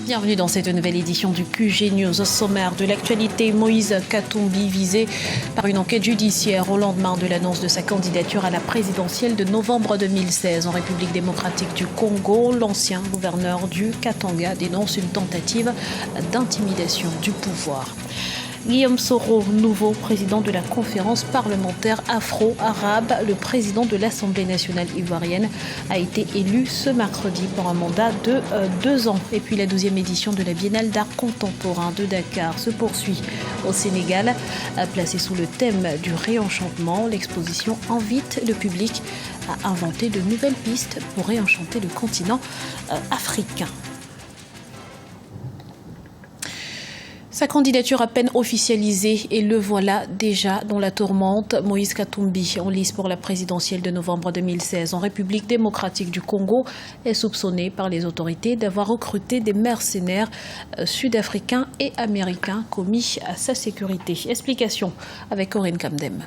Bienvenue dans cette nouvelle édition du QG News. Au sommaire de l'actualité, Moïse Katumbi visé par une enquête judiciaire au lendemain de l'annonce de sa candidature à la présidentielle de novembre 2016 en République démocratique du Congo. L'ancien gouverneur du Katanga dénonce une tentative d'intimidation du pouvoir. Guillaume Soro, nouveau président de la conférence parlementaire afro-arabe, le président de l'Assemblée nationale ivoirienne, a été élu ce mercredi pour un mandat de 2 ans. Et puis la 12e édition de la Biennale d'art contemporain de Dakar se poursuit au Sénégal. Placée sous le thème du réenchantement, l'exposition invite le public à inventer de nouvelles pistes pour réenchanter le continent africain. Sa candidature à peine officialisée et le voilà déjà dans la tourmente. Moïse Katumbi, en lice pour la présidentielle de novembre 2016 en République démocratique du Congo, est soupçonné par les autorités d'avoir recruté des mercenaires sud-africains et américains commis à sa sécurité. Explication avec Corinne Kamdem.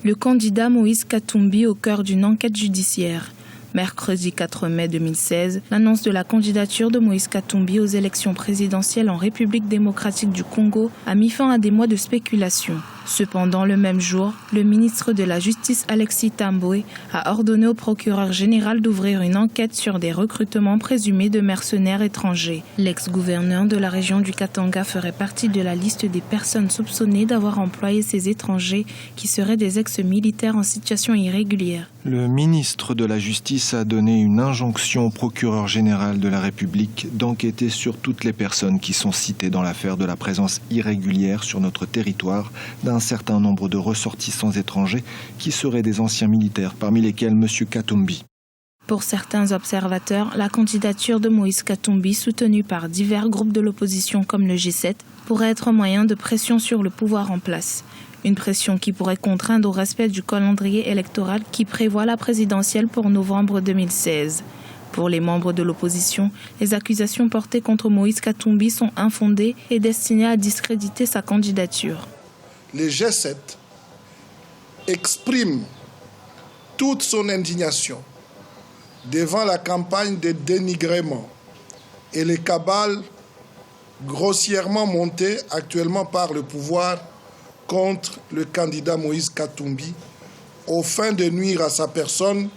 Le candidat Moïse Katumbi au cœur d'une enquête judiciaire. Mercredi 4 mai 2016, l'annonce de la candidature de Moïse Katumbi aux élections présidentielles en République démocratique du Congo a mis fin à des mois de spéculation. Cependant, le même jour, le ministre de la Justice Alexis Tambwe a ordonné au procureur général d'ouvrir une enquête sur des recrutements présumés de mercenaires étrangers. L'ex-gouverneur de la région du Katanga ferait partie de la liste des personnes soupçonnées d'avoir employé ces étrangers qui seraient des ex-militaires en situation irrégulière. Le ministre de la Justice a donné une injonction au procureur général de la République d'enquêter sur toutes les personnes qui sont citées dans l'affaire de la présence irrégulière sur notre territoire d'un certain nombre de ressortissants étrangers qui seraient des anciens militaires, parmi lesquels M. Katumbi. Pour certains observateurs, la candidature de Moïse Katumbi, soutenue par divers groupes de l'opposition comme le G7, pourrait être un moyen de pression sur le pouvoir en place. Une pression qui pourrait contraindre au respect du calendrier électoral qui prévoit la présidentielle pour novembre 2016. Pour les membres de l'opposition, les accusations portées contre Moïse Katumbi sont infondées et destinées à discréditer sa candidature. Le G7 exprime toute son indignation devant la campagne de dénigrement et les cabales grossièrement montées actuellement par le pouvoir contre le candidat Moïse Katumbi aux fins de nuire à sa personne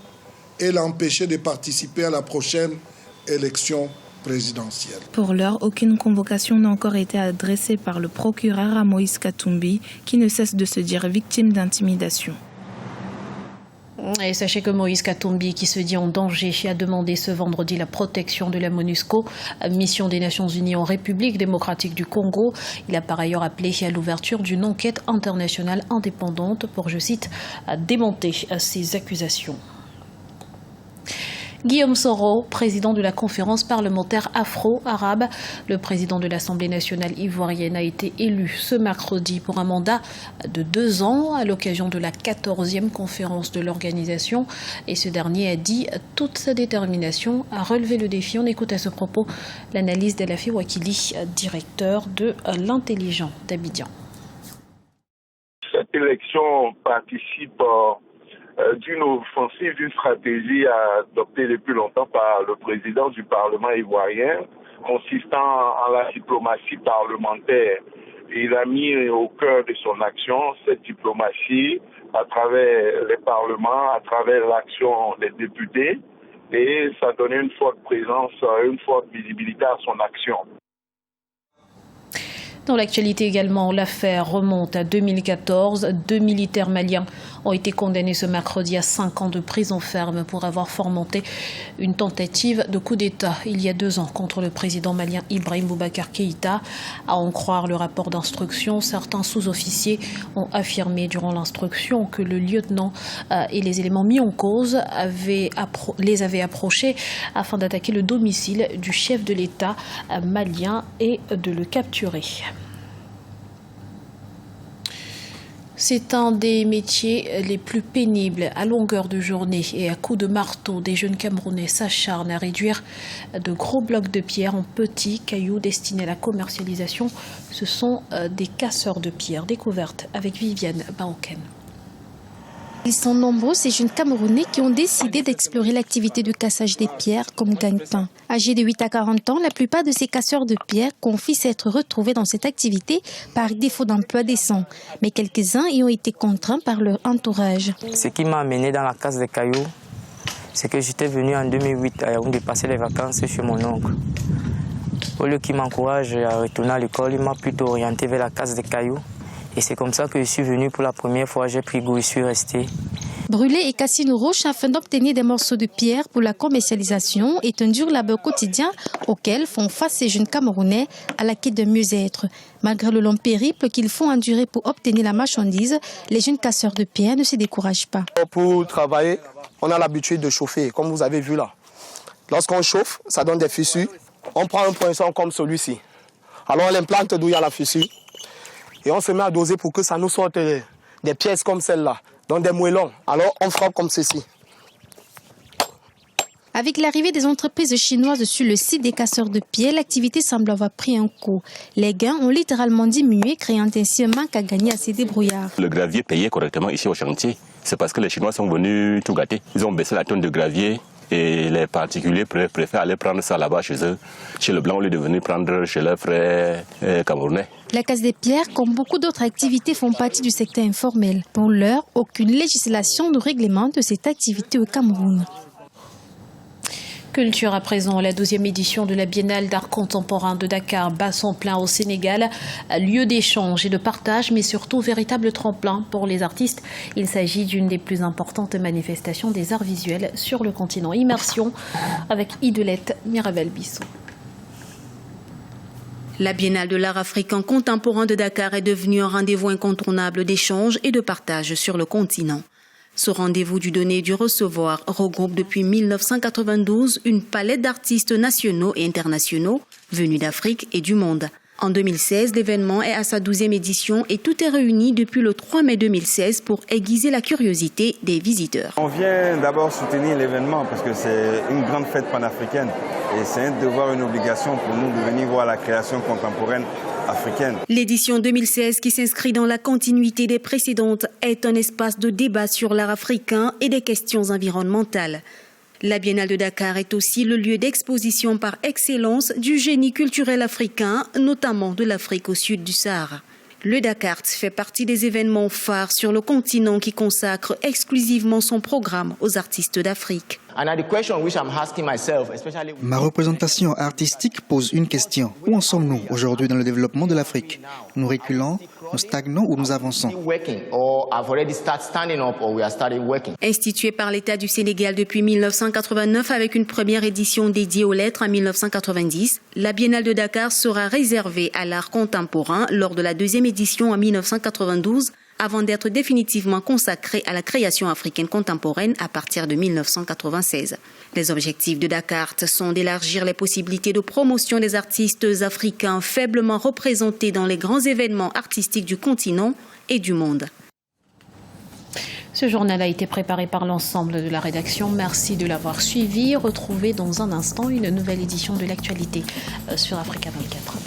et l'empêcher de participer à la prochaine élection présidentielle. Pour l'heure, aucune convocation n'a encore été adressée par le procureur à Moïse Katumbi, qui ne cesse de se dire victime d'intimidation. Et sachez que Moïse Katumbi, qui se dit en danger, a demandé ce vendredi la protection de la MONUSCO, mission des Nations Unies en République démocratique du Congo. Il a par ailleurs appelé à l'ouverture d'une enquête internationale indépendante pour, je cite, démonter ces accusations. Guillaume Soro, président de la conférence parlementaire afro-arabe, le président de l'Assemblée nationale ivoirienne, a été élu ce mercredi pour un mandat de 2 ans à l'occasion de la 14e conférence de l'organisation. Et ce dernier a dit toute sa détermination à relever le défi. On écoute à ce propos l'analyse d'Alafi Wakili, directeur de l'intelligent d'Abidjan. Cette élection participe d'une offensive, d'une stratégie adoptée depuis longtemps par le président du Parlement ivoirien, consistant en la diplomatie parlementaire. Il a mis au cœur de son action cette diplomatie à travers les parlements, à travers l'action des députés, et ça donnait une forte présence, une forte visibilité à son action. Dans l'actualité également, l'affaire remonte à 2014. 2 militaires maliens ont été condamnés ce mercredi à 5 ans de prison ferme pour avoir fomenté une tentative de coup d'État il y a 2 ans contre le président malien Ibrahim Boubacar Keïta. À en croire le rapport d'instruction, certains sous-officiers ont affirmé durant l'instruction que le lieutenant et les éléments mis en cause les avaient approchés afin d'attaquer le domicile du chef de l'État malien et de le capturer. C'est un des métiers les plus pénibles. À longueur de journée et à coups de marteau, des jeunes Camerounais s'acharnent à réduire de gros blocs de pierre en petits cailloux destinés à la commercialisation. Ce sont des casseurs de pierre. Découverte avec Viviane Baoken. Ils sont nombreux, ces jeunes Camerounais qui ont décidé d'explorer l'activité de cassage des pierres comme gagne-pain. Âgés de 8 à 40 ans, la plupart de ces casseurs de pierres confient s'être retrouvés dans cette activité par défaut d'emploi décent. Mais quelques-uns y ont été contraints par leur entourage. Ce qui m'a amené dans la casse des cailloux, c'est que j'étais venu en 2008 à Yaoundé passer les vacances chez mon oncle. Au lieu qu'il m'encourage à retourner à l'école, il m'a plutôt orienté vers la casse des cailloux. Et c'est comme ça que je suis venu pour la première fois, j'ai pris goût et suis resté. Brûler et casser une roche afin d'obtenir des morceaux de pierre pour la commercialisation est un dur labeur quotidien auquel font face ces jeunes Camerounais à la quête de mieux-être. Malgré le long périple qu'ils font endurer pour obtenir la marchandise, les jeunes casseurs de pierre ne se découragent pas. Pour travailler, on a l'habitude de chauffer, comme vous avez vu là. Lorsqu'on chauffe, ça donne des fissures. On prend un poinçon comme celui-ci. Alors on l'implante d'où il y a la fissure. Et on se met à doser pour que ça nous sorte des pièces comme celle-là, dans des moellons. Alors on frappe comme ceci. Avec l'arrivée des entreprises chinoises sur le site des casseurs de pierre, l'activité semble avoir pris un coup. Les gains ont littéralement diminué, créant ainsi un manque à gagner à ces débrouillards. Le gravier payait correctement ici au chantier. C'est parce que les Chinois sont venus tout gâter. Ils ont baissé la tonne de gravier. Et les particuliers préfèrent aller prendre ça là-bas chez eux, chez le blanc, au lieu de venir prendre chez leurs frères camerounais. La casse des pierres, comme beaucoup d'autres activités, font partie du secteur informel. Pour l'heure, aucune législation ne réglemente cette activité au Cameroun. Culture à présent, la 12e édition de la Biennale d'art contemporain de Dakar bat son plein au Sénégal. Lieu d'échange et de partage, mais surtout véritable tremplin pour les artistes. Il s'agit d'une des plus importantes manifestations des arts visuels sur le continent. Immersion avec Idelette Mirabel-Bissot. La Biennale de l'art africain contemporain de Dakar est devenue un rendez-vous incontournable d'échange et de partage sur le continent. Ce rendez-vous du donner et du recevoir regroupe depuis 1992 une palette d'artistes nationaux et internationaux venus d'Afrique et du monde. En 2016, l'événement est à sa 12e édition et tout est réuni depuis le 3 mai 2016 pour aiguiser la curiosité des visiteurs. On vient d'abord soutenir l'événement parce que c'est une grande fête panafricaine et c'est un devoir, une obligation pour nous de venir voir la création contemporaine africaine. L'édition 2016, qui s'inscrit dans la continuité des précédentes, est un espace de débat sur l'art africain et des questions environnementales. La Biennale de Dakar est aussi le lieu d'exposition par excellence du génie culturel africain, notamment de l'Afrique au sud du Sahara. Le Dakar fait partie des événements phares sur le continent qui consacre exclusivement son programme aux artistes d'Afrique. Ma représentation artistique pose une question. Où en sommes-nous aujourd'hui dans le développement de l'Afrique? Nous reculons, nous stagnons ou nous avançons? Instituée par l'État du Sénégal depuis 1989 avec une première édition dédiée aux lettres en 1990, la Biennale de Dakar sera réservée à l'art contemporain lors de la 2e édition en 1992, avant d'être définitivement consacrée à la création africaine contemporaine à partir de 1996. Les objectifs de Dakar sont d'élargir les possibilités de promotion des artistes africains faiblement représentés dans les grands événements artistiques du continent et du monde. Ce journal a été préparé par l'ensemble de la rédaction. Merci de l'avoir suivi. Retrouvez dans un instant une nouvelle édition de l'actualité sur Africa 24.